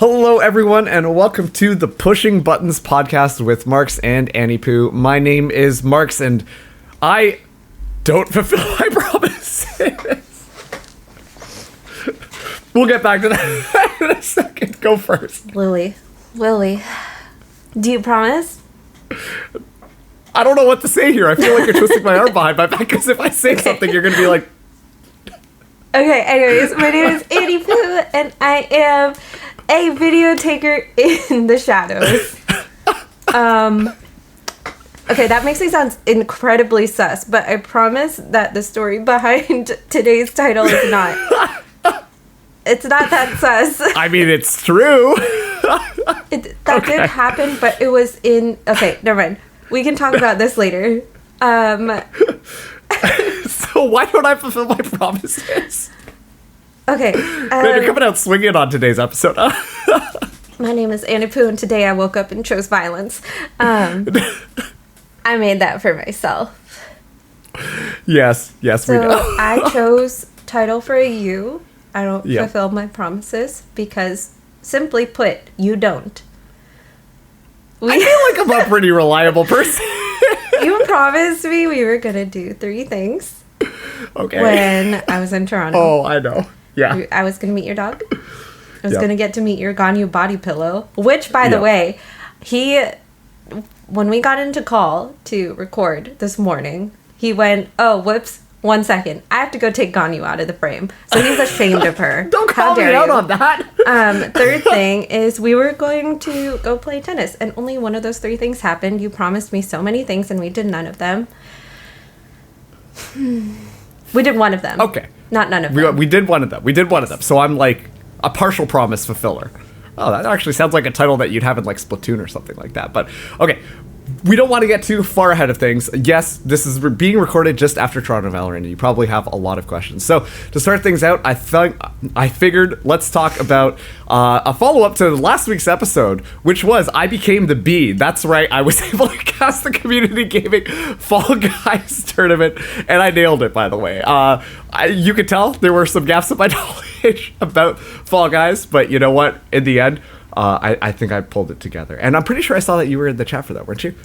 Hello, everyone, and welcome to the Pushing Buttons podcast with Marks and Anniepoo. My name is Marks, and I don't fulfill my promises. We'll get back to that in a second. Go first. Lily, do you promise? I don't know what to say here. I feel like you're twisting my arm behind my back, because if I say something, you're going to be like... Okay, anyways, my name is Anniepoo, and I am a video taker in the shadows. Okay, that makes me sound incredibly sus, but I promise that the story behind today's title is not. It's not that sus. I mean, it's true. That did happen, but it was in... Okay, never mind. We can talk about this later. So why don't I fulfill my promises? Okay. Man, you're coming out swinging on today's episode, huh? My name is Anniepoo, and today I woke up and chose violence. I made that for myself. Yes, we know. So I chose title for a you. I don't fulfill my promises because, simply put, you don't. I feel like I'm a pretty reliable person. You promised me we were going to do 3 things. Okay. When I was in Toronto. Oh, I know. Yeah. I was going to meet your dog. I was going to get to meet your Ganyu body pillow. Which, by the way, when we got into call to record this morning, he went, oh, whoops, 1 second. I have to go take Ganyu out of the frame. So he's ashamed of her. Don't call me out on that. Third thing is we were going to go play tennis, and only one of those 3 things happened. You promised me so many things, and we did none of them. We did one of them. Okay. Not none of them. We did one of them. So I'm like a partial promise fulfiller. Oh, that actually sounds like a title that you'd have in like Splatoon or something like that. But okay. We don't want to get too far ahead of things. Yes, this is being recorded just after Toronto Valorant, and you probably have a lot of questions. So to start things out, I figured let's talk about a follow-up to last week's episode, which was I became the bee. That's right, I was able to cast the community gaming Fall Guys tournament, and I nailed it, by the way. You could tell there were some gaps in my knowledge about Fall Guys, but you know what? In the end, I think I pulled it together. And I'm pretty sure I saw that you were in the chat for that, weren't you?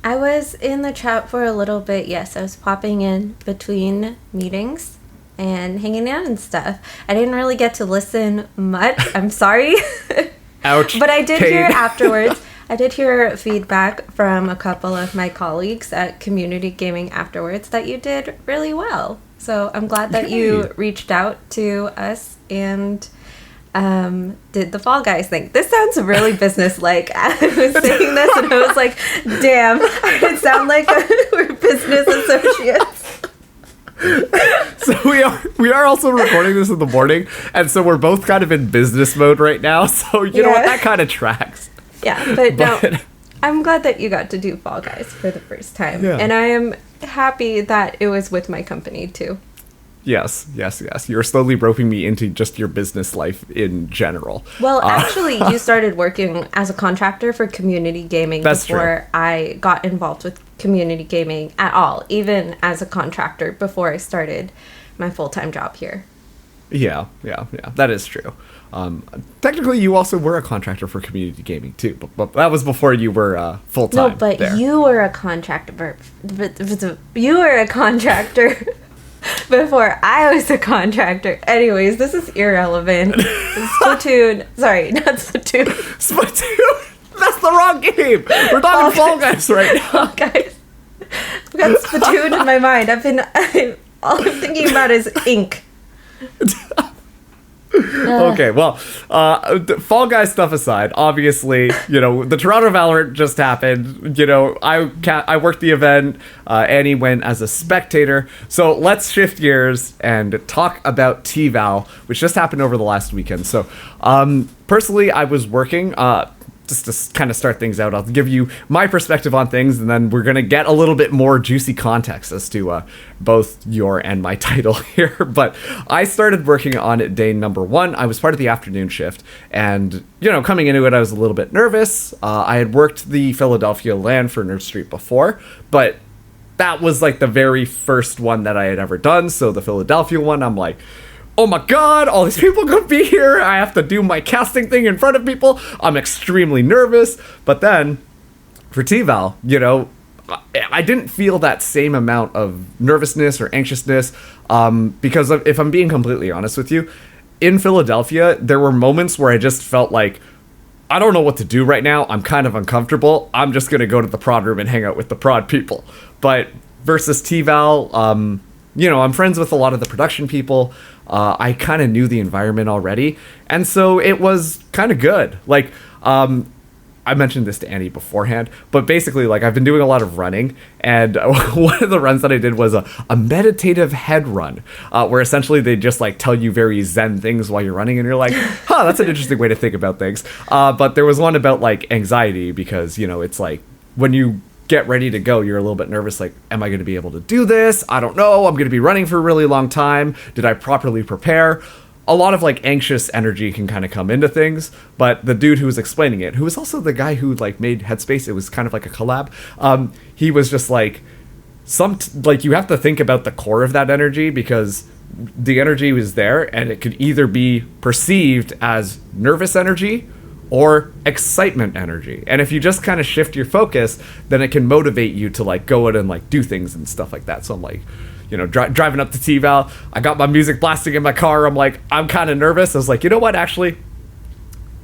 I was in the chat for a little bit, yes. I was popping in between meetings and hanging out and stuff. I didn't really get to listen much. I'm sorry. Ouch. But I did Pain. hear afterwards. I did hear feedback from a couple of my colleagues at Community Gaming afterwards that you did really well. So I'm glad that you reached out to us and... did the Fall Guys thing. This sounds really business-like. I was saying this and I was like, damn, it sounds like we're business associates. So we are also recording this in the morning, and so we're both kind of in business mode right now, so you know what, that kind of tracks. Yeah, but no, I'm glad that you got to do Fall Guys for the first time. Yeah. And I am happy that it was with my company too. Yes. You're slowly roping me into just your business life in general. Well, actually, you started working as a contractor for community gaming before I got involved with community gaming at all, even as a contractor before I started my full-time job here. Yeah, that is true. Technically, you also were a contractor for community gaming, too, but that was before you were full-time. No, but there. You were a contractor. You were a contractor before I was a contractor. Anyways, this is irrelevant. Splatoon. Sorry, not Splatoon. Splatoon? That's the wrong game. We're talking Fall Guys right now. Fall Guys. I've got Splatoon in my mind. All I'm thinking about is ink. Okay, well, Fall Guys stuff aside, obviously, you know, the Toronto Valorant just happened. You know, I worked the event. Annie went as a spectator. So let's shift gears and talk about TVAL, which just happened over the last weekend. So, personally, I was working. Just to kind of start things out, I'll give you my perspective on things, and then we're going to get a little bit more juicy context as to both your and my title here. But I started working on day number 1. I was part of the afternoon shift, and, you know, coming into it, I was a little bit nervous. I had worked the Philadelphia LAN for Nerd Street before, but that was like the very first one that I had ever done. So the Philadelphia one, I'm like, oh my god, all these people could be here. I have to do my casting thing in front of people. I'm extremely nervous. But then for TVAL, you know, I didn't feel that same amount of nervousness or anxiousness because if I'm being completely honest with you, in Philadelphia, there were moments where I just felt like, I don't know what to do right now. I'm kind of uncomfortable. I'm just going to go to the prod room and hang out with the prod people. But versus TVAL, you know, I'm friends with a lot of the production people. I kind of knew the environment already. And so it was kind of good. Like, I mentioned this to Annie beforehand, but basically, like, I've been doing a lot of running, and one of the runs that I did was a meditative head run, where essentially they just, like, tell you very zen things while you're running, and you're like, huh, that's an interesting way to think about things. But there was one about, like, anxiety, because, you know, it's like, when you get ready to go, you're a little bit nervous, like, am I going to be able to do this? I don't know. I'm going to be running for a really long time. Did I properly prepare? A lot of, like, anxious energy can kind of come into things, but the dude who was explaining it, who was also the guy who, like, made Headspace, it was kind of like a collab, he was just like, like, you have to think about the core of that energy, because the energy was there, and it could either be perceived as nervous energy or excitement energy. And if you just kind of shift your focus, then it can motivate you to, like, go out and, like, do things and stuff like that. So I'm like, you know, driving up to TVAL, I got my music blasting in my car. I'm like, I'm kind of nervous. I was like, you know what, actually,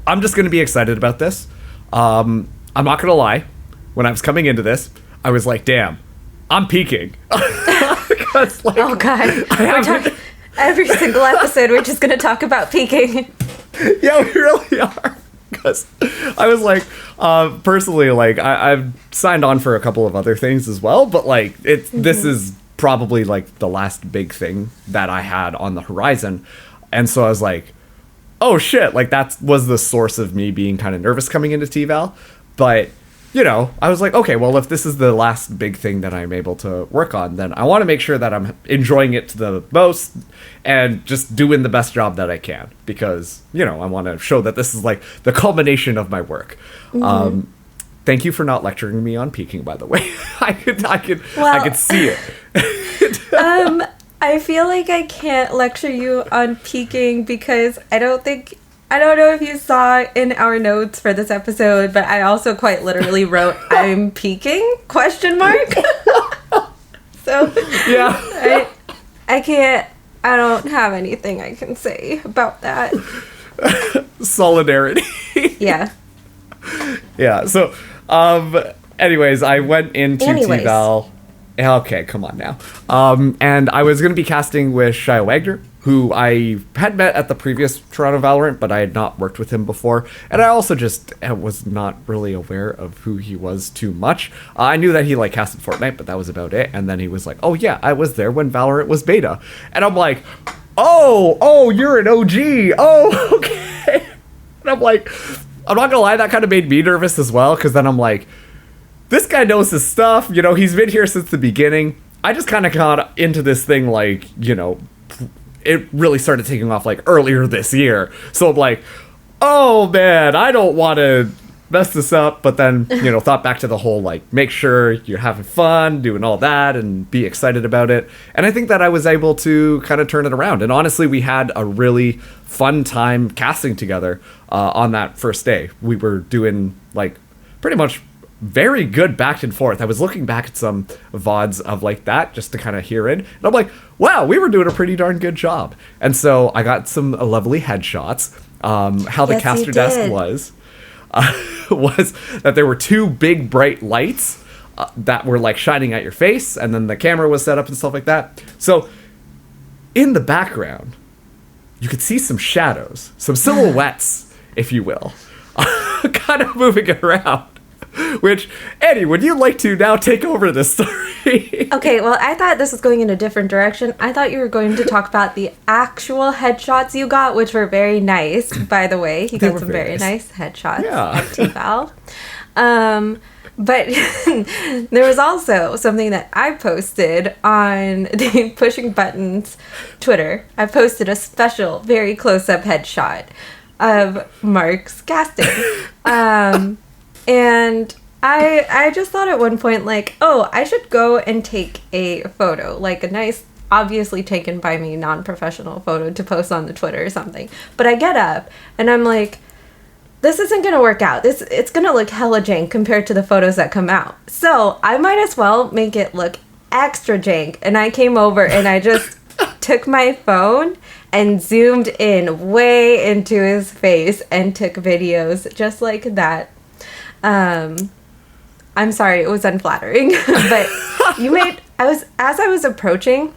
I'm just going to be excited about this. I'm not going to lie. When I was coming into this, I was like, damn, I'm peaking. Like, oh, God. Every single episode, we're just going to talk about peaking. Yeah, we really are. Because I was like, personally, like, I've signed on for a couple of other things as well, but, like, this is probably, like, the last big thing that I had on the horizon. And so I was like, oh shit, like, that was the source of me being kind of nervous coming into TVAL. But, you know, I was like, okay, well, if this is the last big thing that I'm able to work on, then I want to make sure that I'm enjoying it to the most and just doing the best job that I can, because, you know, I want to show that this is, like, the culmination of my work. Thank you for not lecturing me on peaking, by the way. I could see it. I feel like I can't lecture you on peaking because I don't know if you saw in our notes for this episode, but I also quite literally wrote, I'm peaking? ? So, yeah. I don't have anything I can say about that. Solidarity. Yeah. Yeah, so, anyways, I went into TVAL. Okay, come on now. And I was going to be casting with Shia Wagner, who I had met at the previous Toronto Valorant, but I had not worked with him before. And I also just was not really aware of who he was too much. I knew that he, like, casted Fortnite, but that was about it. And then he was like, oh yeah, I was there when Valorant was beta. And I'm like, oh, you're an OG. Oh, okay. And I'm like, I'm not gonna lie, that kind of made me nervous as well, because then I'm like, this guy knows his stuff, you know, he's been here since the beginning. I just kind of got into this thing, like, you know, it really started taking off, like, earlier this year. So I'm like, oh man, I don't want to mess this up. But then, you know, thought back to the whole, like, make sure you're having fun, doing all that, and be excited about it. And I think that I was able to kind of turn it around. And honestly, we had a really fun time casting together on that first day. We were doing, like, pretty much very good back and forth. I was looking back at some VODs of, like, that just to kind of hear it. And I'm like, wow, we were doing a pretty darn good job. And so I got some lovely headshots. How the caster desk was that there were two big bright lights that were, like, shining at your face, and then the camera was set up and stuff like that. So in the background, you could see some shadows, some silhouettes, if you will, kind of moving around. Which, Eddie, would you like to now take over this story? Okay, well, I thought this was going in a different direction. I thought you were going to talk about the actual headshots you got, which were very nice, by the way. You got some very nice headshots at TVAL. But there was also something that I posted on the Pushing Buttons Twitter. I posted a special, very close-up headshot of Mark's casting. And I just thought at one point, like, oh, I should go and take a photo, like a nice obviously taken by me, non-professional photo to post on the Twitter or something. But I get up and I'm like, this isn't going to work out. It's going to look hella jank compared to the photos that come out. So I might as well make it look extra jank. And I came over and I just took my phone and zoomed in way into his face and took videos just like that. I'm sorry, it was unflattering, but as I was approaching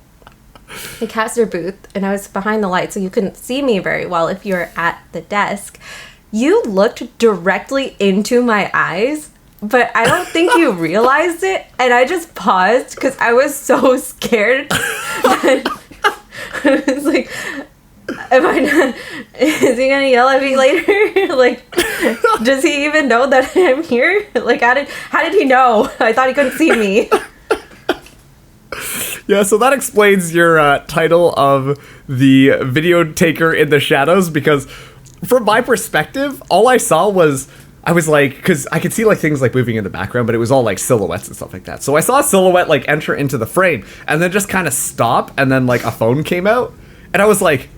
the caster booth and I was behind the light, so you couldn't see me very well if you were at the desk. You looked directly into my eyes, but I don't think you realized it, and I just paused because I was so scared. I was like, is he gonna yell at me later? Like, does he even know that I'm here? Like, how did he know? I thought he couldn't see me. Yeah, so that explains your title of the video taker in the shadows, because from my perspective, all I saw was, I was like, because I could see like things like moving in the background, but it was all like silhouettes and stuff like that. So I saw a silhouette like enter into the frame and then just kind of stop, and then like a phone came out, and I was like,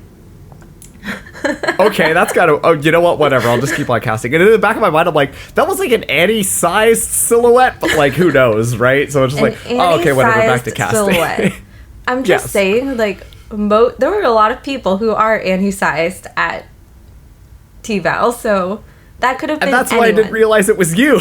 okay, that's gotta, oh, you know what, whatever, I'll just keep on casting. And in the back of my mind, I'm like, that was like an Annie-sized silhouette, but like, who knows, right? So it's just like, oh, okay, whatever, back to casting. I'm just saying, like, there were a lot of people who are Annie-sized at TVAL, so that could have been And that's anyone. why I didn't realize it was you.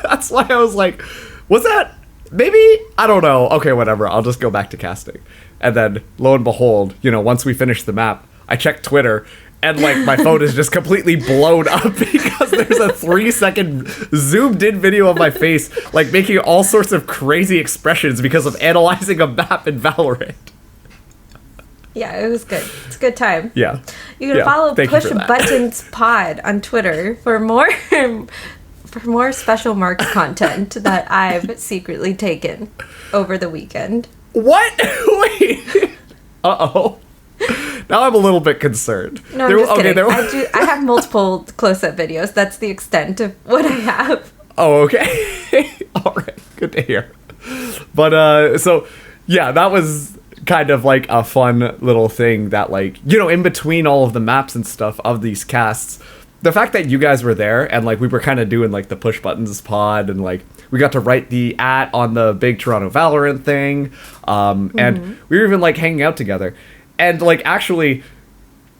That's why I was like, was that, maybe? I don't know. Okay, whatever, I'll just go back to casting. And then, lo and behold, you know, once we finished the map, I checked Twitter, and like my phone is just completely blown up because there's a 3-second zoomed in video of my face, like making all sorts of crazy expressions because of analyzing a map in Valorant. Yeah, it was good. It's a good time. Yeah. You can follow Push Buttons Pod on Twitter for more special Marks content that I've secretly taken over the weekend. What? Wait. Uh-oh. Now I'm a little bit concerned. No, I'm just kidding. I have multiple close-up videos. That's the extent of what I have. Oh, okay. All right. Good to hear. But, so, yeah, that was kind of like a fun little thing that, like, you know, in between all of the maps and stuff of these casts, the fact that you guys were there and, like, we were kind of doing, like, the Push Buttons pod, and, like, we got to write the on the big Toronto Valorant thing, and we were even, like, hanging out together. And, like, actually,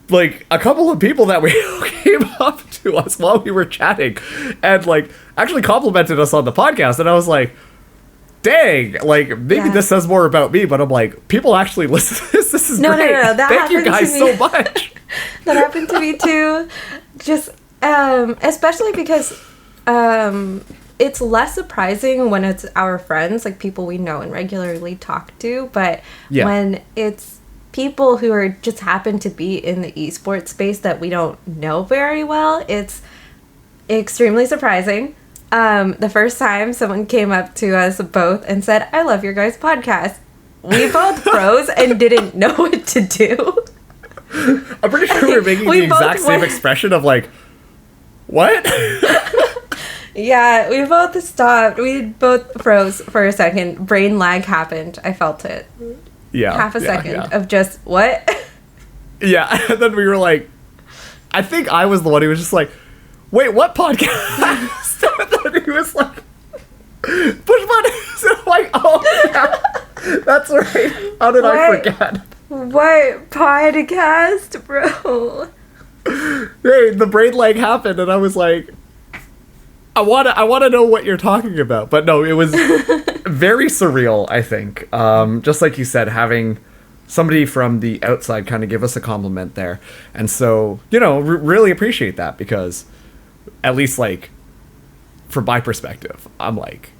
like, a couple of people that we came up to us while we were chatting and, like, actually complimented us on the podcast. And I was like, dang, like, maybe this says more about me. But I'm like, people actually listen to this. This is great. No. Thank you guys so much. That happened to me, too. Just, especially because it's less surprising when it's our friends, like, people we know and regularly talk to. But when it's people who are just happen to be in the esports space that we don't know very well, it's extremely surprising. The first time someone came up to us both and said, I love your guys' podcast, we both froze and didn't know what to do. I'm pretty sure we were making the exact same expression of like, what? Yeah, we both stopped. We both froze for a second. Brain lag happened. I felt it. Yeah. Half a second of just, what? Yeah, and then we were like, I think I was the one who was just like, wait, what podcast? And then he was like, Push Buttons. And I'm like, oh, yeah, that's right. How did I forget? What podcast, bro? Hey, the brain lag happened, and I was like, I wanna know what you're talking about. But no, it was very surreal, I think. Just like you said, having somebody from the outside kind of give us a compliment there. And so, you know, really appreciate that, because at least, like, from my perspective, I'm like,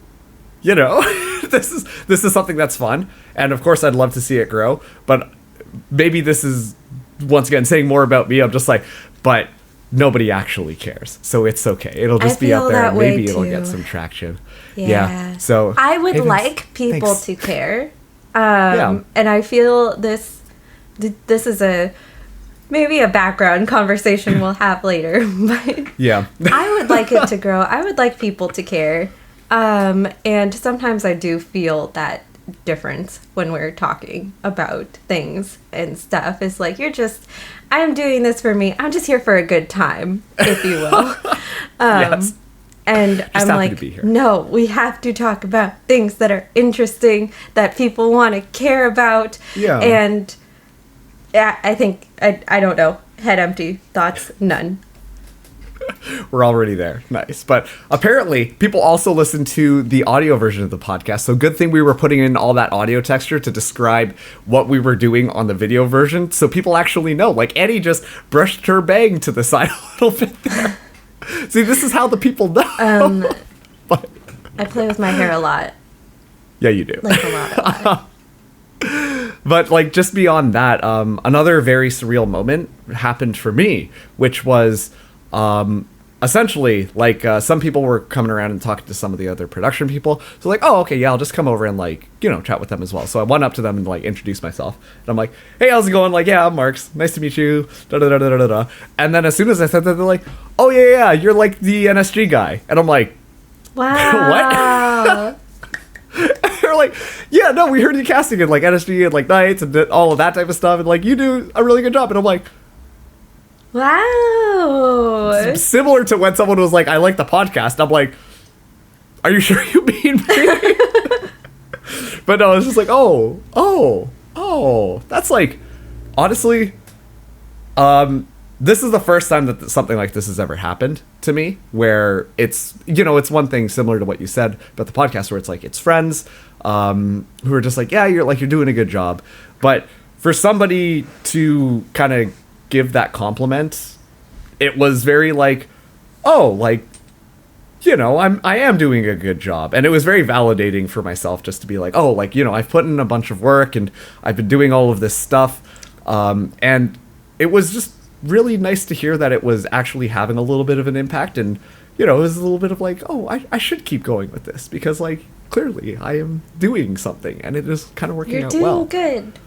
you know, this is something that's fun. And of course, I'd love to see it grow. But maybe this is, once again, saying more about me. I'm just like, but nobody actually cares, so it's okay. It'll just be out there, and maybe it'll get some traction. Yeah. So I would like people to care. And I feel this is maybe a background conversation we'll have later. But yeah, I would like it to grow. I would like people to care. And sometimes I do feel that difference when we're talking about things and stuff. Is like, I'm doing this for me. I'm just here for a good time, if you will. Yes. And Just I'm happy like, to be here. no, we have to talk about things that are interesting, that people want to care about. Yeah. And I think, I don't know, head empty, thoughts, none. We're already there. Nice. But apparently, people also listen to the audio version of the podcast. So good thing we were putting in all that audio texture to describe what we were doing on the video version. So people actually know. Like, Annie just brushed her bang to the side a little bit there. See, this is how the people know. But I play with my hair a lot. yeah, you do. Like, a lot. But, like, just beyond that, another very surreal moment happened for me, which was essentially, like, some people were coming around and talking to some of the other production people. So, like, oh, okay, yeah, I'll just come over and, like, chat with them as well. So I went up to them and, like, introduced myself. And I'm like, hey, how's it going? Like, yeah, I'm Marks. Nice to meet you. Da-da-da-da-da-da. And then as soon as I said that, they're like, oh, yeah, you're, like, the NSG guy. And I'm like, Wow. what? They're like, yeah, no, we heard you casting in, like, NSG and, like, nights and all of that type of stuff. And, like, you do a really good job. And I'm like, Wow. similar to when someone was like, I like the podcast. I'm like, are you sure you mean me? But no, it's just like, oh, that's like, honestly, this is the first time that something like this has ever happened to me, where it's, it's one thing similar to what you said about the podcast, where it's like, it's friends, who are just like, yeah, you're doing a good job. But for somebody to kind of give that compliment, it was very like, oh, like, I am doing a good job. And it was very validating for myself just to be like, oh, like, I've put in a bunch of work and I've been doing all of this stuff. And it was just really nice to hear that it was actually having a little bit of an impact. And, it was a little bit of like, oh, I should keep going with this because, like, clearly I am doing something and it is kind of working out well. You're doing good.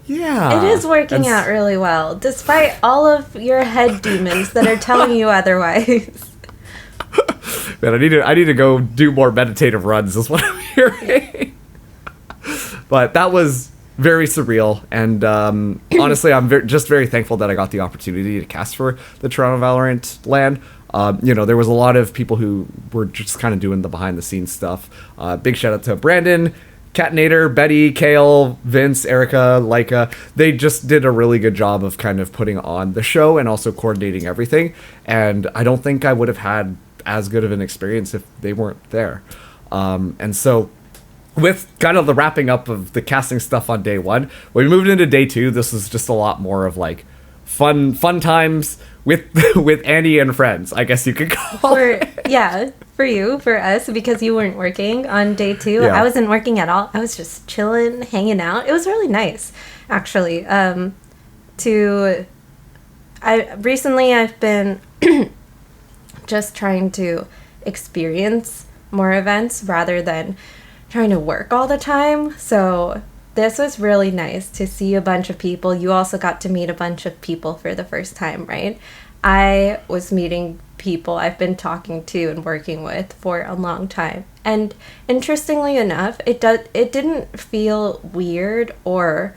Yeah. It is working out really well, despite all of your head demons that are telling you otherwise. Man, I need to go do more meditative runs is what I'm hearing. But that was very surreal, and honestly, I'm just very thankful that I got the opportunity to cast for the Toronto Valorant LAN. There was a lot of people who were just kind of doing the behind-the-scenes stuff. Big shout-out to Brandon, Catnator, Betty, Kale, Vince, Erica, Laika. They just did a really good job of kind of putting on the show and also coordinating everything, and I don't think I would have had as good of an experience if they weren't there. And so with kind of the wrapping up of the casting stuff on day one, when we moved into day two, this was just a lot more of like fun times with Annie and friends, I guess you could call it. Yeah, for us, because you weren't working on day two. Yeah. I wasn't working at all. I was just chilling, hanging out. It was really nice, actually. Recently I've been just trying to experience more events rather than trying to work all the time. So this was really nice to see a bunch of people. You also got to meet a bunch of people for the first time, right? I was meeting people I've been talking to and working with for a long time. And interestingly enough, it didn't feel weird or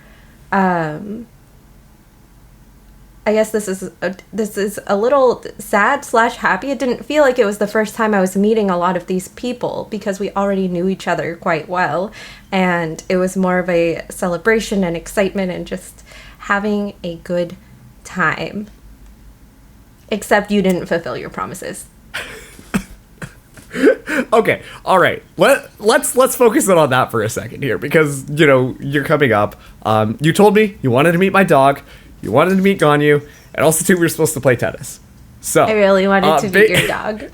I guess this is a little sad / happy. It didn't feel like it was the first time I was meeting a lot of these people because we already knew each other quite well. And it was more of a celebration and excitement and just having a good time. Except you didn't fulfill your promises. Okay, all right. Let's focus in on that for a second here because, you're coming up. You told me you wanted to meet my dog. You wanted to meet Ganyu, and also, too, we were supposed to play tennis. So I really wanted to meet your dog.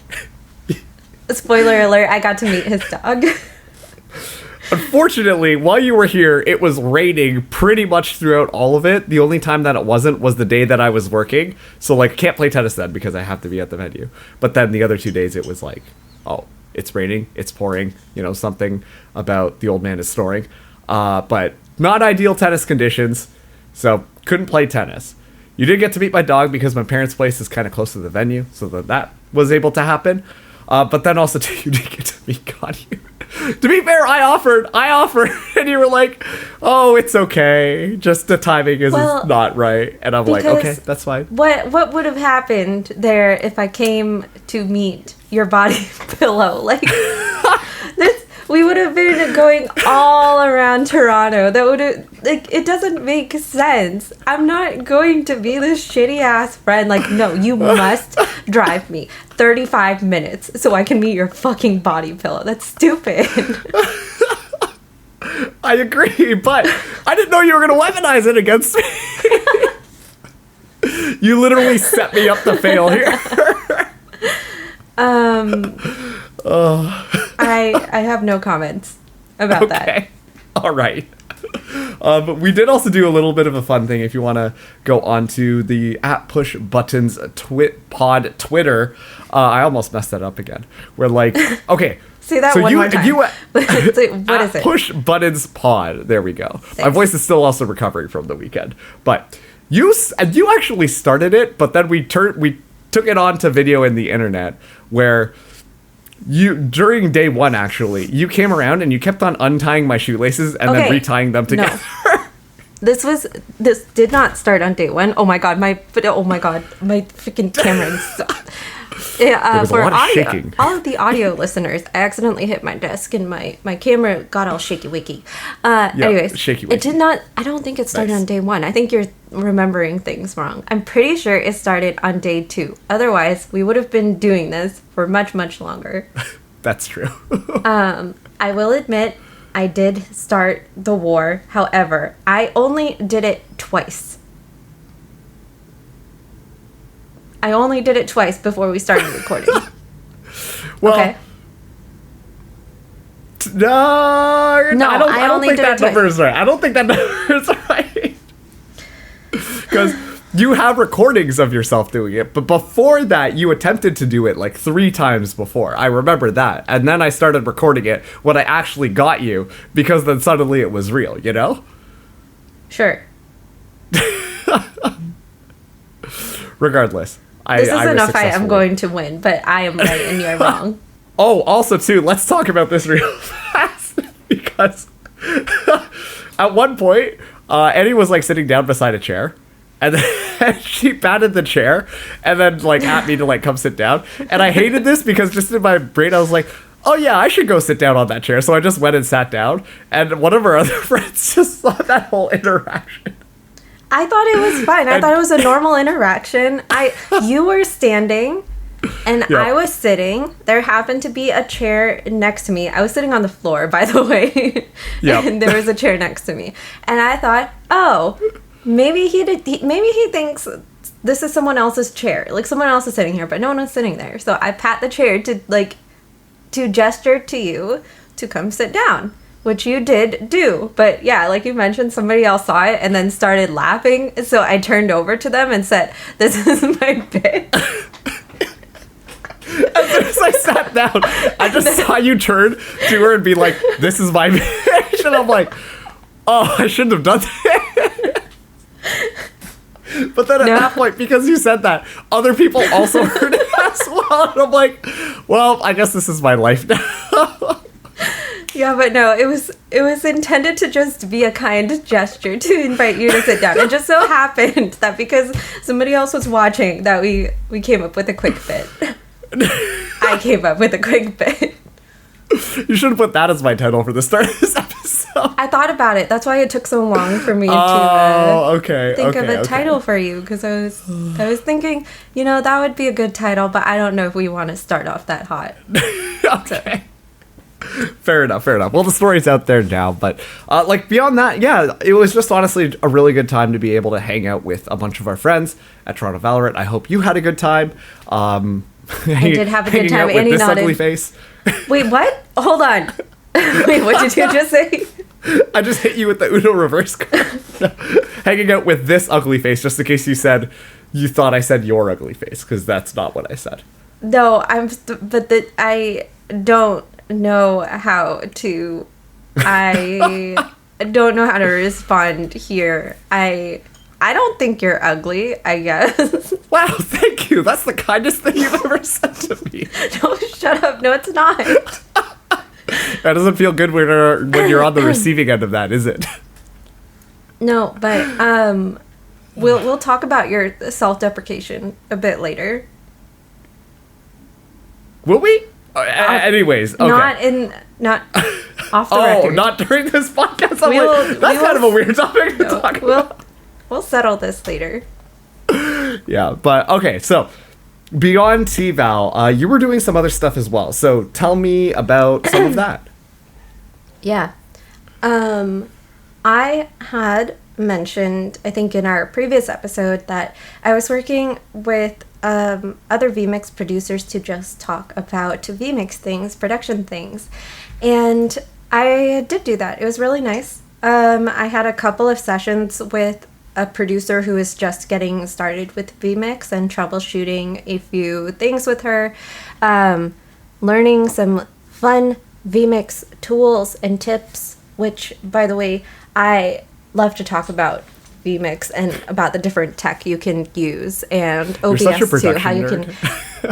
Spoiler alert, I got to meet his dog. Unfortunately, while you were here, it was raining pretty much throughout all of it. The only time that it wasn't was the day that I was working. So, like, I can't play tennis then because I have to be at the venue. But then the other 2 days, it was like, oh, it's raining, it's pouring, something about the old man is snoring. But not ideal tennis conditions. So couldn't play tennis. You did get to meet my dog because my parents' place is kind of close to the venue, so that was able to happen. But then also, too, you did get to meet Ganyu. To be fair, I offered, and you were like, "Oh, it's okay. Just the timing is not right." And I'm like, "Okay, that's fine." What would have happened there if I came to meet your body pillow? Like this, we would have been going all around Toronto. That would have, like, it doesn't make sense. I'm not going to be this shitty ass friend. Like, no, you must drive me 35 minutes so I can meet your fucking body pillow. That's stupid. I agree, but I didn't know you were going to weaponize it against me. You literally set me up to fail here. I have no comments about that. All right. But we did also do a little bit of a fun thing. If you want to go onto the @pushbuttons pod Twitter, I almost messed that up again. We're like, okay. Say that one more time. What is it? @pushbuttons pod. There we go. Thanks. My voice is still also recovering from the weekend, but you actually started it. But then we took it on to video in the internet where. You during day one, actually, you came around and you kept on untying my shoelaces and then retying them together. No. This did not start on day one. Oh my god, my freaking camera is there was a lot of shaking. All of the audio listeners, I accidentally hit my desk and my camera got all shaky wicky. Anyways, shaky wicky. It did not. I don't think it started on day one. I think you're remembering things wrong. I'm pretty sure it started on day 2. Otherwise, we would have been doing this for much, much longer. That's true. I will admit, I did start the war. However, I only did it twice. I only did it twice before we started recording. Well, okay. No, I don't think that number is right. I don't think that number is right. Because you have recordings of yourself doing it, but before that, you attempted to do it like 3 times before. I remember that. And then I started recording it when I actually got you, because then suddenly it was real, you know? Sure. Regardless. This isn't a fight I'm going to win, but I am right and you're wrong. Oh, also, too, let's talk about this real fast. Because at one point, Annie was, like, sitting down beside a chair. And then she patted the chair and then, like, at me to, like, come sit down. And I hated this because just in my brain, I was like, oh, yeah, I should go sit down on that chair. So I just went and sat down. And one of our other friends just saw that whole interaction. I thought it was fine. I thought it was a normal interaction. You were standing and I was sitting. There happened to be a chair next to me. I was sitting on the floor, by the way. And there was a chair next to me. And I thought, oh, maybe he thinks this is someone else's chair. Like, someone else is sitting here, but no one was sitting there. So I pat the chair to gesture to you to come sit down. Which you did do. But yeah, like you mentioned, somebody else saw it and then started laughing. So I turned over to them and said, this is my bit. As soon as I sat down, I just saw you turn to her and be like, this is my bit. And I'm like, oh, I shouldn't have done that. But then at that point, because you said that, other people also heard it as well. And I'm like, well, I guess this is my life now. Yeah, but no, it was intended to just be a kind gesture to invite you to sit down. It just so happened that because somebody else was watching that we came up with a quick bit. I came up with a quick bit. You should have put that as my title for the start of this episode. I thought about it. That's why it took so long for me to think of a title for you, because I was thinking, that would be a good title, but I don't know if we want to start off that hot. Okay. So. Fair enough. Well, the story's out there now, but beyond that, yeah, it was just honestly a really good time to be able to hang out with a bunch of our friends at Toronto Valorant. I hope you had a good time. I did have a good time. Annie nodded. This ugly face. Wait, what? Hold on. Wait, what did you just say? I just hit you with the Uno reverse card. Hanging out with this ugly face, just in case you thought I said your ugly face, because that's not what I said. No, I don't know how to. I don't know how to respond here. I don't think you're ugly, I guess. Wow, thank you. That's the kindest thing you've ever said to me. No, shut up. No, it's not. That doesn't feel good when you're on the receiving end of that, is it? No, but we'll talk about your self-deprecation a bit later. Will we? Anyways, okay. Not off the record. Not during this podcast? That's kind of a weird topic to talk about. We'll settle this later. Yeah, but okay, so beyond TVAL, you were doing some other stuff as well. So tell me about some of that. Yeah. I had mentioned, I think in our previous episode, that I was working with other VMix producers to just talk about VMix things, production things. And I did do that. It was really nice. I had a couple of sessions with a producer who is just getting started with VMix and troubleshooting a few things with her, learning some fun VMix tools and tips, which, by the way, I love to talk about VMix and about the different tech you can use, and OBS too,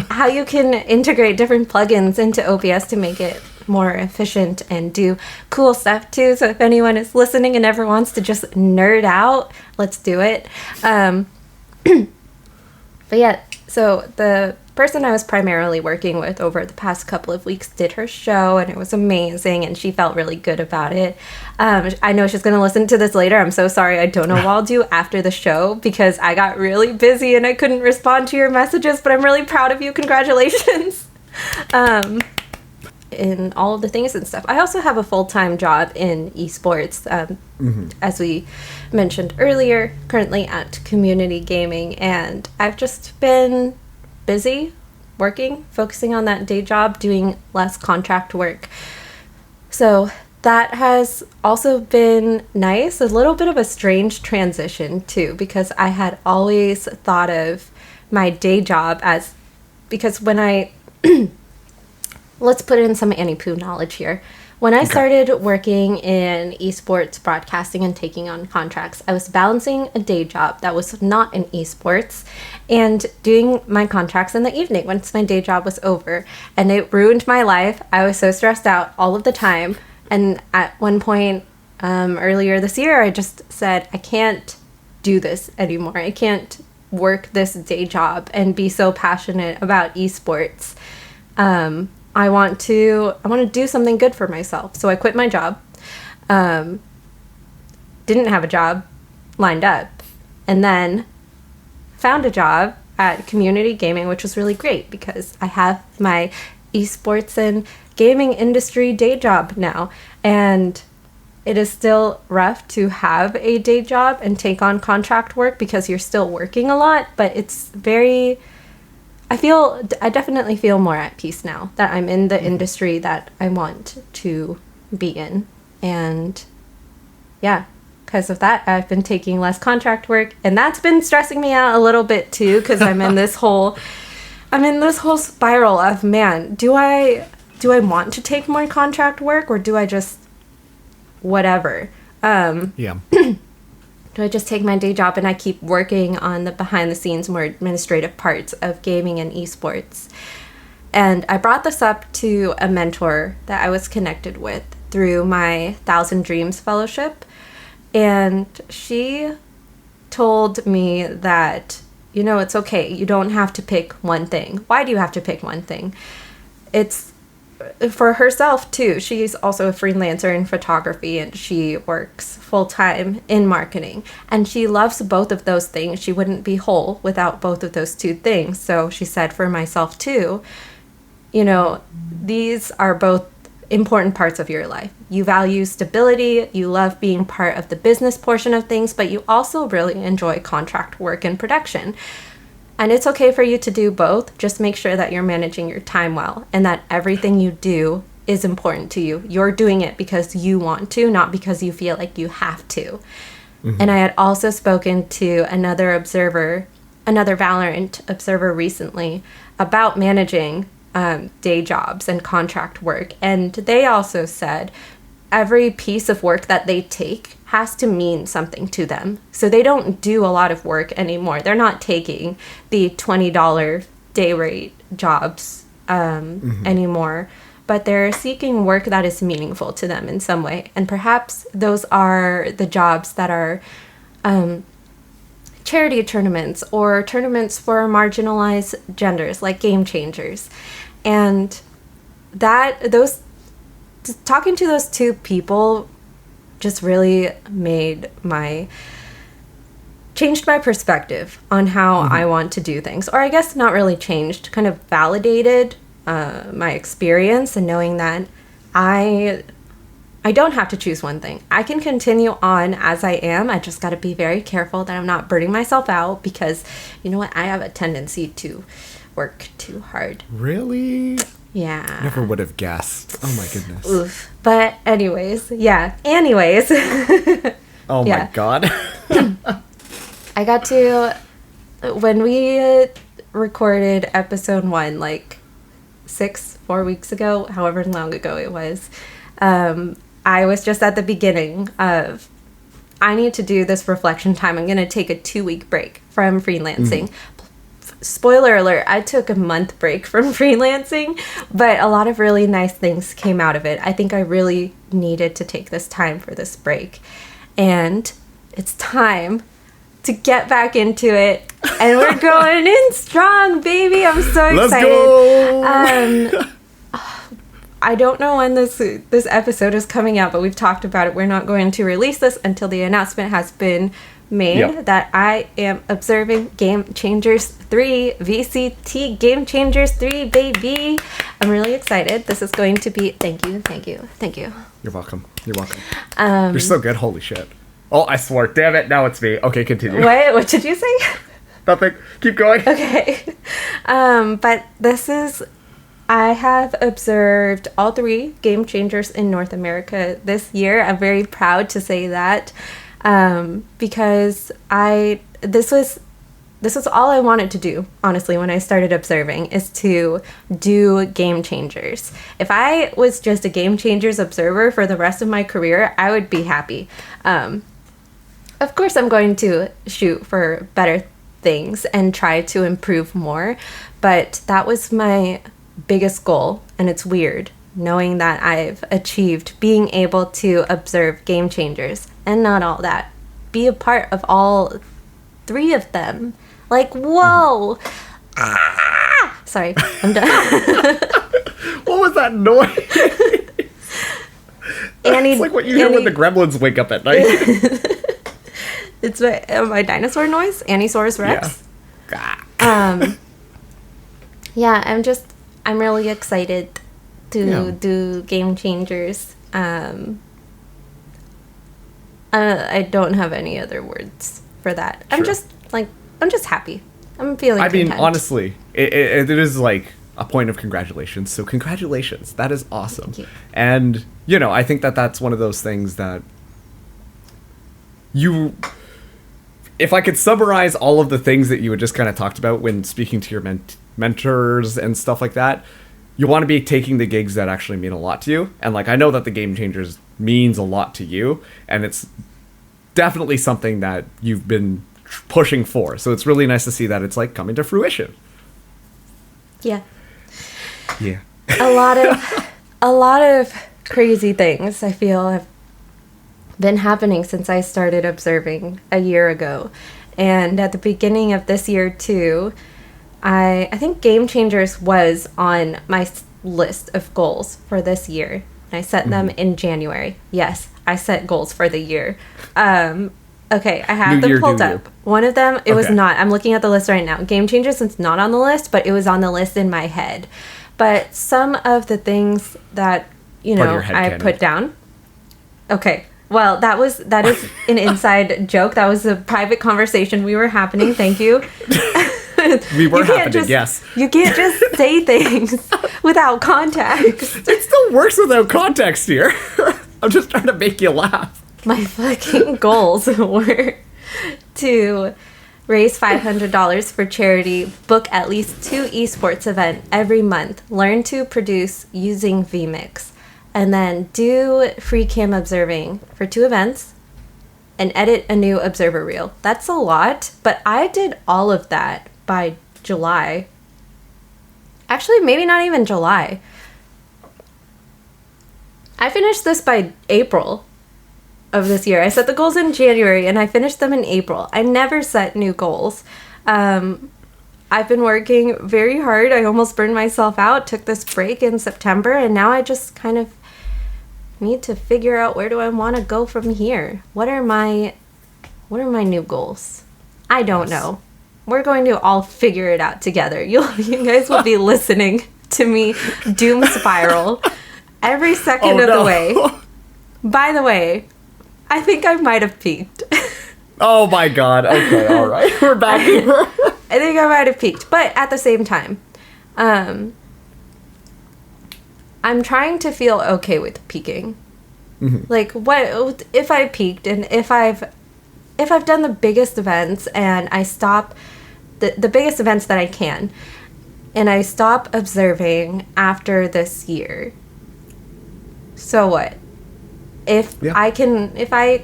how you can integrate different plugins into OBS to make it more efficient and do cool stuff too. So if anyone is listening and ever wants to just nerd out, let's do it. But yeah, so the person I was primarily working with over the past couple of weeks did her show, and it was amazing, and she felt really good about it. I know she's going to listen to this later. I'm so sorry. I don't know what I'll do after the show because I got really busy and I couldn't respond to your messages, but I'm really proud of you. Congratulations. In all of the things and stuff. I also have a full-time job in esports, as we mentioned earlier, currently at Community Gaming, and I've just been busy working, focusing on that day job, doing less contract work. So that has also been nice, a little bit of a strange transition too, because I had always thought of my day job as, because when I let's put in some Anniepoo knowledge here. When I started working in esports broadcasting and taking on contracts, I was balancing a day job that was not in esports and doing my contracts in the evening once my day job was over. And it ruined my life. I was so stressed out all of the time. And at one point earlier this year, I just said, I can't do this anymore. I can't work this day job and be so passionate about esports. I want to do something good for myself. So I quit my job, didn't have a job lined up, and then found a job at Community Gaming, which was really great because I have my esports and gaming industry day job now. And it is still rough to have a day job and take on contract work because you're still working a lot, but it's very... I definitely feel more at peace now that I'm in the industry that I want to be in. And yeah, because of that, I've been taking less contract work, and that's been stressing me out a little bit too, because I'm in this whole spiral of, man, do I want to take more contract work, or do I just whatever? Yeah. Do I just take my day job and I keep working on the behind the scenes, more administrative parts of gaming and esports? And I brought this up to a mentor that I was connected with through my Thousand Dreams Fellowship. And she told me that, it's okay. You don't have to pick one thing. Why do you have to pick one thing? It's for herself too. She's also a freelancer in photography, and she works full-time in marketing, and she loves both of those things. She wouldn't be whole without both of those two things. So she said, for myself too, these are both important parts of your life. You value stability, you love being part of the business portion of things, but you also really enjoy contract work and production. And it's okay for you to do both. Just make sure that you're managing your time well and that everything you do is important to you. You're doing it because you want to, not because you feel like you have to. Mm-hmm. And I had also spoken to another Valorant observer recently about managing day jobs and contract work. And they also said every piece of work that they take has to mean something to them. So they don't do a lot of work anymore. They're not taking the $20 day rate jobs anymore, but they're seeking work that is meaningful to them in some way. And perhaps those are the jobs that are charity tournaments or tournaments for marginalized genders, like Game Changers. And talking to those two people just really changed my perspective on how I want to do things. Or I guess not really changed, kind of validated my experience, and knowing that I don't have to choose one thing. I can continue on as I am. I just got to be very careful that I'm not burning myself out, because you know what? I have a tendency to work too hard. Really? Yeah. Never would have guessed. Oh my goodness. Oof. But anyways, yeah. Anyways. Oh my God. I got to, when we recorded episode 1, like 4 weeks ago, however long ago it was, I was just at the beginning of, I need to do this reflection time. I'm going to take a 2-week break from freelancing. Spoiler alert, I took a month break from freelancing, but a lot of really nice things came out of it. I think I really needed to take this time for this break. And it's time to get back into it. And we're going in strong, baby. I'm so excited. Let's go! I don't know when this episode is coming out, but we've talked about it. We're not going to release this until the announcement has been made that I am observing Game Changers 3, VCT Game Changers 3, baby. I'm really excited. This is going to be, thank you. You're welcome. You're so good. Holy shit. Oh, I swore. Damn it. Now it's me. Okay, continue. What did you say? Nothing. Keep going. Okay. But I have observed all 3 Game Changers in North America this year. I'm very proud to say that. Because this was all I wanted to do, honestly, when I started observing, is to do Game Changers. If I was just a Game Changers observer for the rest of my career, I would be happy. Of course, I'm going to shoot for better things and try to improve more, but that was my biggest goal, and it's weird knowing that I've achieved being able to observe Game Changers and not all that. Be a part of all 3 of them. Like, whoa! Sorry, I'm done. What was that noise? It's like what you hear when the gremlins wake up at night. It's my dinosaur noise, Annisaurus Rex. Yeah, I'm really excited to do Game Changers. I don't have any other words for that. Sure. I'm just happy. I'm feeling content. Mean, honestly, it is like a point of congratulations. So congratulations. That is awesome. Thank you. And, I think that that's one of those things that if I could summarize all of the things that you had just kind of talked about when speaking to your mentors and stuff like that, you want to be taking the gigs that actually mean a lot to you. And I know that the Game Changers means a lot to you, and it's definitely something that you've been pushing for. So it's really nice to see that it's coming to fruition. Yeah. Yeah. A lot of crazy things I feel have been happening since I started observing a year ago. And at the beginning of this year too, I think Game Changers was on my list of goals for this year. I set them in January. Yes, I set goals for the year. Okay, I have them pulled up. One of them, it was not. I'm looking at the list right now. Game Changers is not on the list, but it was on the list in my head. But some of the things that, I put down. Okay. Well, that is an inside joke. That was a private conversation we were happening. Thank you. We were happening, yes. You can't just say things without context. It still works without context here. I'm just trying to make you laugh. My fucking goals were to raise $500 for charity, book at least 2 esports events every month, learn to produce using vMix, and then do free cam observing for 2 events and edit a new observer reel. That's a lot, but I did all of that by July. Actually, maybe not even July. I finished this by April of this year. I set the goals in January and I finished them in April. I never set new goals. I've been working very hard. I almost burned myself out, took this break in September, and now I just kind of need to figure out where do I want to go from here. What are my new goals? I don't know. We're going to all figure it out together. You guys will be listening to me doom spiral every second of the way. By the way, I think I might have peaked. Oh my god. Okay, all right. We're back here. I think I might have peaked. But at the same time, I'm trying to feel okay with peaking. Mm-hmm. Like, what if I peaked and if I've done the biggest events and I stop the biggest events that I can and I stop observing after this year. So what? If I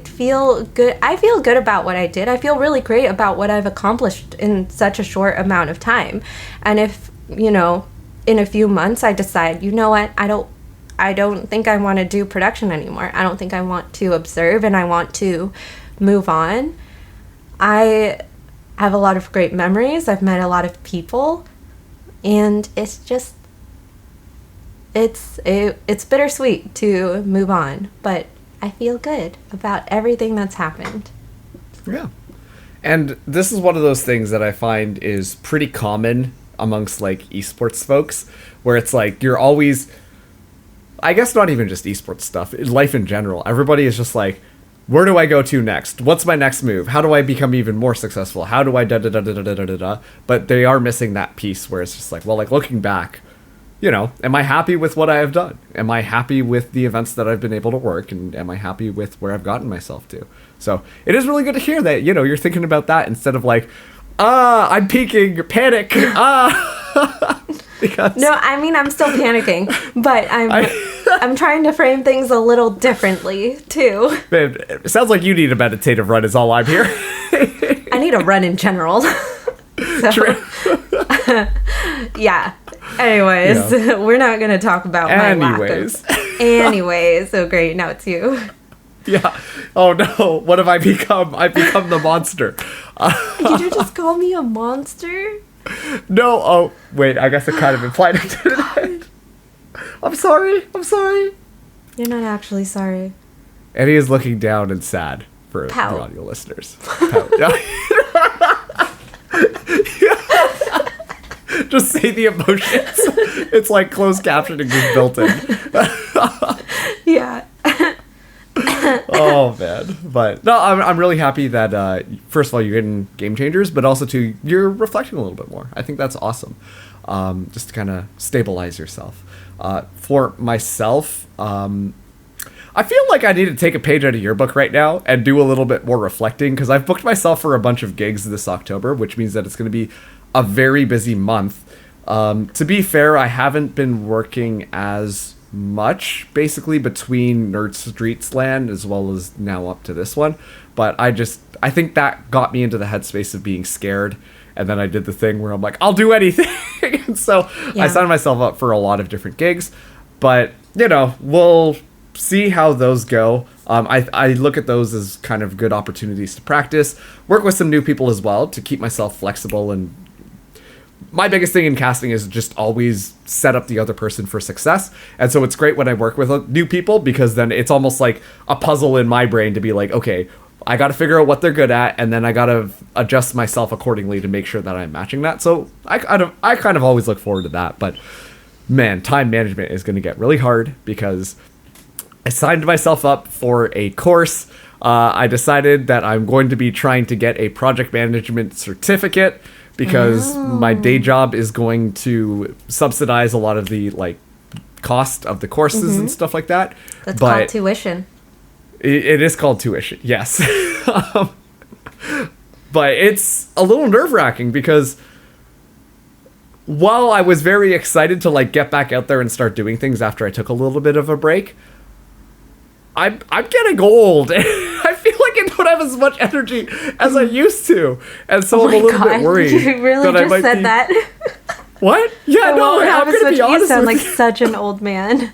feel good about what I did. I feel really great about what I've accomplished in such a short amount of time. And if, in a few months I decide, you know what, I don't think I want to do production anymore. I don't think I want to observe and I want to move on. I have a lot of great memories. I've met a lot of people, and it's just it's bittersweet to move on, but I feel good about everything that's happened. Yeah. And this is one of those things that I find is pretty common amongst like esports folks, where it's like you're always, I guess not even just esports stuff, life in general. Everybody is just like, where do I go to next? What's my next move? How do I become even more successful? How do I da-da-da-da-da-da-da-da? But they are missing that piece where it's just like, well, like looking back, am I happy with what I have done? Am I happy with the events that I've been able to work? And am I happy with where I've gotten myself to? So it is really good to hear that, you're thinking about that instead of like, I'm peaking, panic, because... No, I mean, I'm still panicking, but I'm trying to frame things a little differently, too. Man, it sounds like you need a meditative run is all I'm hearing. I need a run in general. So, True. Yeah. Anyways, we're not going to talk about my lack of... Anyways, so great, now it's you. Yeah. Oh no, what have I become? I've become the monster. Did you just call me a monster? No, oh, wait, I guess it kind of implied it, didn't it? I'm sorry. You're not actually sorry. Eddie is looking down and sad for Pout. the audio listeners. Pout. Yeah. Just say the emotions. It's like closed captioning just built in. Yeah. Oh man, but no, I'm really happy that first of all you're getting game changers, but also too you're reflecting a little bit more. I think that's awesome, just to kind of stabilize yourself. For myself, I feel like I need to take a page out of your book right now and do a little bit more reflecting, because I've booked myself for a bunch of gigs this October, which means that it's going to be a very busy month. To be fair, I haven't been working as much basically between Nerd Streets Land as well as now up to this one, but I think that got me into the headspace of being scared, and then I did the thing where I'm like, I'll do anything. And so I signed myself up for a lot of different gigs, but we'll see how those go. I look at those as kind of good opportunities to practice, work with some new people as well to keep myself flexible. And my biggest thing in casting is just always set up the other person for success. And so it's great when I work with new people, because then it's almost like a puzzle in my brain to be like, okay, I got to figure out what they're good at, and then I got to adjust myself accordingly to make sure that I'm matching that. So I kind of always look forward to that. But man, time management is going to get really hard, because I signed myself up for a course. I decided that I'm going to be trying to get a project management certificate, because my day job is going to subsidize a lot of the cost of the courses and stuff like that. That's called tuition. It is called tuition, yes. But it's a little nerve-wracking, because while I was very excited to get back out there and start doing things after I took a little bit of a break, I'm getting old. I feel like I don't have as much energy as I used to, and so I'm a little bit worried. You really that just said that? What? Yeah, no, I'm gonna be honest. You sound like such an old man.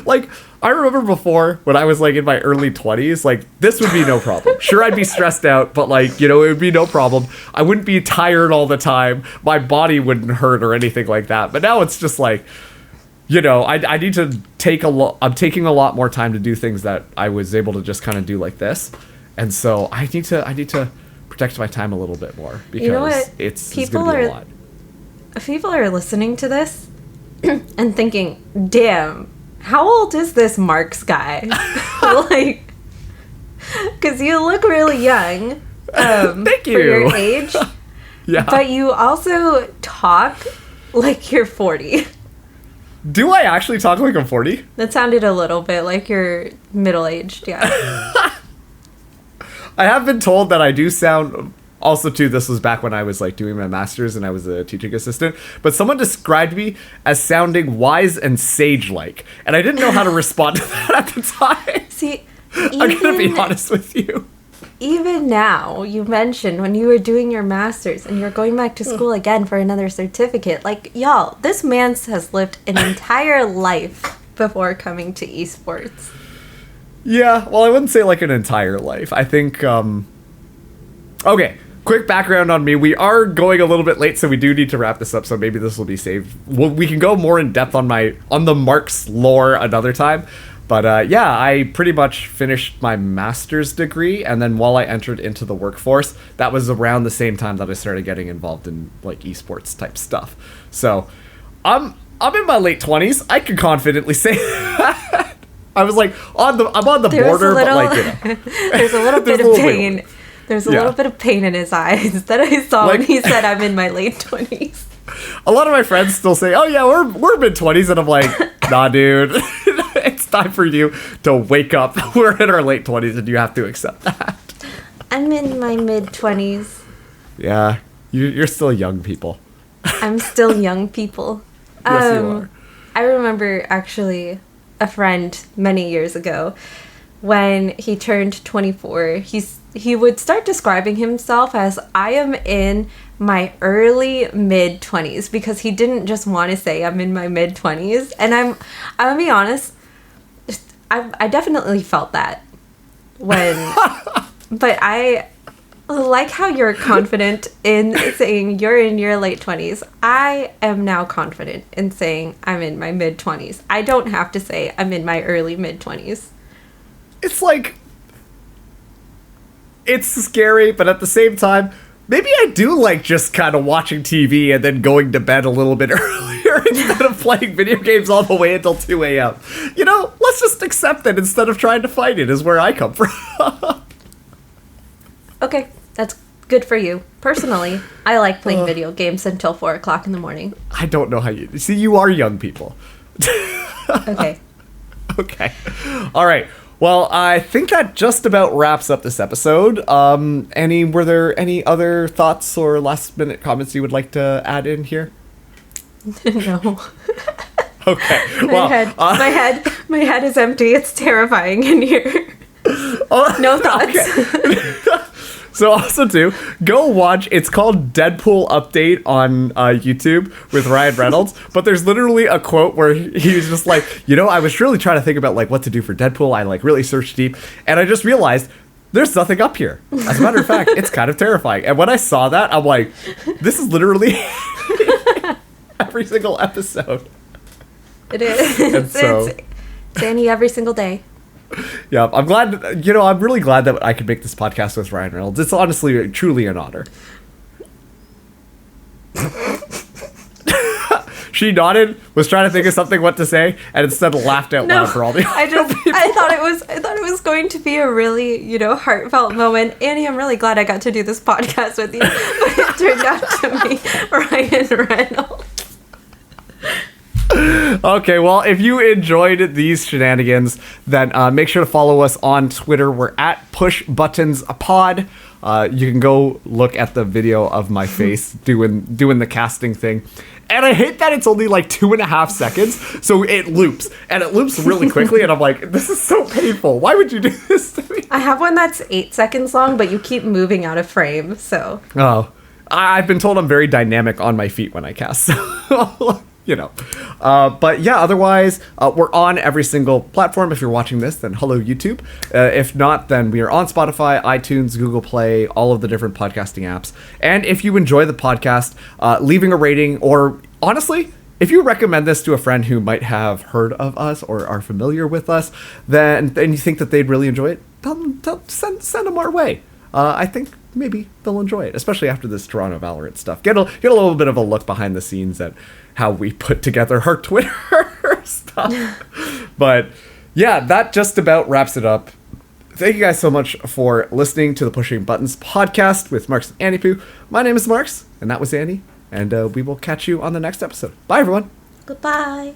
Like, I remember before when I was like in my early 20s, like this would be no problem. Sure, I'd be stressed out, but like, it would be no problem. I wouldn't be tired all the time. My body wouldn't hurt or anything like that. But now it's just like, I need to I'm taking a lot more time to do things that I was able to just kind of do like this. And so I need to protect my time a little bit more because it's going to be a lot. People are listening to this and thinking, damn, how old is this Marks guy? Like, because you look really young. Thank you. For your age. Yeah. But you also talk like you're 40. Do I actually talk like I'm 40? That sounded a little bit like you're middle-aged, yeah. I have been told that I do sound... Also, too, this was back when I was, like, doing my master's and I was a teaching assistant. But someone described me as sounding wise and sage-like. And I didn't know how to respond to that at the time. See, I'm going to be honest with you. Even now, you mentioned when you were doing your master's and you're going back to school again for another certificate. Like, y'all, this man has lived an entire life before coming to esports. Yeah, well, I wouldn't say, like, an entire life. I think, Okay, quick background on me. We are going a little bit late, so we do need to wrap this up, so maybe this will be saved. We can go more in depth on the Marks lore another time. But I pretty much finished my master's degree, and then while I entered into the workforce, that was around the same time that I started getting involved in like esports type stuff. So I'm in my late 20s. I can confidently say that. I was like I'm on the border, but like there's a little bit of pain. There's a little bit of pain in his eyes that I saw when he said I'm in my late 20s. A lot of my friends still say, "Oh yeah, we're mid 20s," and I'm like, "Nah, dude, it's time for you to wake up. We're in our late 20s, and you have to accept that." I'm in my mid 20s. Yeah, you're still young people. I'm still young people. Yes, you are. I remember actually a friend many years ago when he turned 24. He would start describing himself as, I am in my early mid-20s, because he didn't just want to say I'm in my mid-20s. And I'm gonna be honest, I definitely felt that when, but I like how you're confident in saying you're in your late 20s. I am now confident in saying I'm in my mid-20s. I don't have to say I'm in my early mid-20s. It's like, it's scary, but at the same time, maybe I do like just kind of watching TV and then going to bed a little bit earlier instead of playing video games all the way until 2 a.m. Let's just accept it instead of trying to fight it is where I come from. Okay, that's good for you. Personally, I like playing video games until 4 o'clock in the morning. I don't know how you... See, you are young people. Okay. Okay. All right. Well, I think that just about wraps up this episode. Were there any other thoughts or last-minute comments you would like to add in here? No. Okay. My head is empty. It's terrifying in here. No thoughts. Okay. So also too, go watch, it's called Deadpool Update on YouTube with Ryan Reynolds, but there's literally a quote where he was just like, I was really trying to think about like what to do for Deadpool. I like really searched deep, and I just realized there's nothing up here. As a matter of fact, it's kind of terrifying. And when I saw that, I'm like, this is literally every single episode. It is. And so, it's Annie every single day. Yeah, I'm glad, I'm really glad that I could make this podcast with Ryan Reynolds. It's honestly, truly an honor. She nodded, was trying to think of something what to say, and instead laughed out loud for all the other people. I thought it was going to be a really, heartfelt moment. Annie, I'm really glad I got to do this podcast with you, but it turned out to be Ryan Reynolds. Okay, well, if you enjoyed these shenanigans, then make sure to follow us on Twitter. We're at PushButtonsPod. You can go look at the video of my face doing the casting thing. And I hate that it's only like 2.5 seconds, so it loops. And it loops really quickly, and I'm like, this is so painful. Why would you do this to me? I have one that's 8 seconds long, but you keep moving out of frame, so... Oh. I've been told I'm very dynamic on my feet when I cast, so... But yeah, otherwise, we're on every single platform. If you're watching this, then hello, YouTube. If not, then we are on Spotify, iTunes, Google Play, all of the different podcasting apps. And if you enjoy the podcast, leaving a rating, or honestly, if you recommend this to a friend who might have heard of us or are familiar with us, then you think that they'd really enjoy it, send them our way. I think maybe they'll enjoy it, especially after this Toronto Valorant stuff. Get a little bit of a look behind the scenes at how we put together our Twitter stuff. But yeah, that just about wraps it up. Thank you guys so much for listening to the Pushing Buttons podcast with Marks and Anniepoo. My name is Marks, and that was Annie, and we will catch you on the next episode. Bye, everyone. Goodbye.